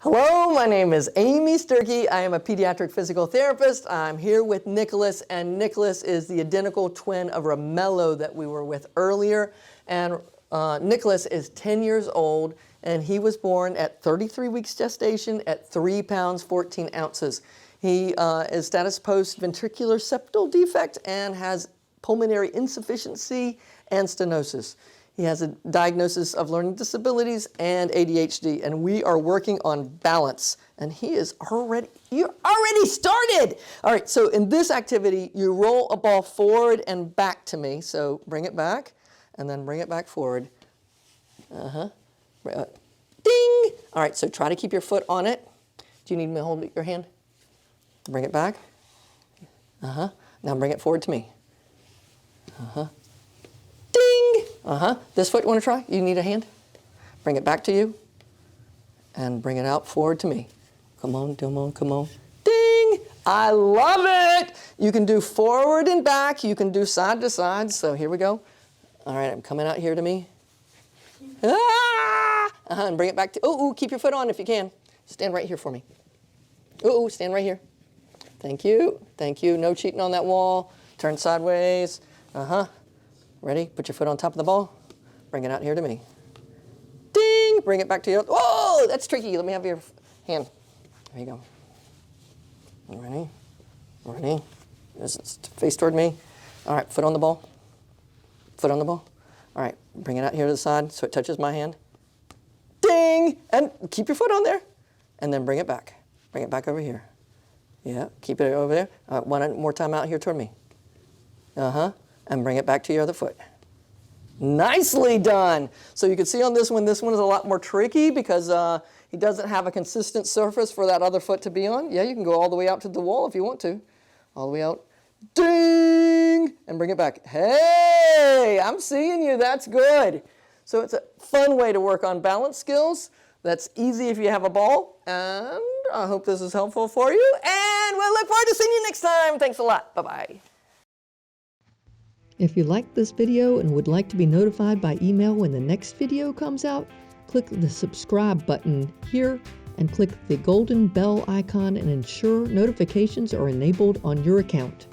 Hello, my name is Amy Sturkey. I am a pediatric physical therapist. I'm here with Nickolas, and Nickolas is the identical twin of Romello that we were with earlier. And Nickolas is 10 years old, and he was born at 33 weeks gestation at 3 pounds, 14 ounces. He is status post ventricular septal defect and has pulmonary insufficiency and stenosis. He has a diagnosis of learning disabilities and ADHD, and we are working on balance. And you're already started. All right, so in this activity, you roll a ball forward and back to me. So bring it back, and then bring it back forward. Ding! All right, so try to keep your foot on it. Do you need me to hold your hand? Bring it back. Now bring it forward to me. Ding! This foot, you want to try? You need a hand? Bring it back to you. And bring it out forward to me. Come on, come on, come on. Ding! I love it! You can do forward and back. You can do side to side. So here we go. All right, I'm coming out here to me. And bring it back to, keep your foot on if you can. Stand right here for me. Stand right here. Thank you, thank you. No cheating on that wall. Turn sideways. Ready? Put your foot on top of the ball. Bring it out here to me. Ding! Bring it back to you. Whoa, that's tricky. Let me have your hand. There you go. Ready? Ready? Face toward me. All right, foot on the ball. Foot on the ball. All right, bring it out here to the side so it touches my hand. Ding! And keep your foot on there. And then bring it back. Bring it back over here. Yeah, keep it over there. One more time out here toward me. And bring it back to your other foot. Nicely done. So you can see on this one is a lot more tricky because he doesn't have a consistent surface for that other foot to be on. Yeah, you can go all the way out to the wall if you want to. All the way out. Ding! And bring it back. Hey, I'm seeing you. That's good. So it's a fun way to work on balance skills. That's easy if you have a ball. And I hope this is helpful for you. And we'll look forward to seeing you next time. Thanks a lot. Bye-bye. If you liked this video and would like to be notified by email when the next video comes out, click the subscribe button here and click the golden bell icon and ensure notifications are enabled on your account.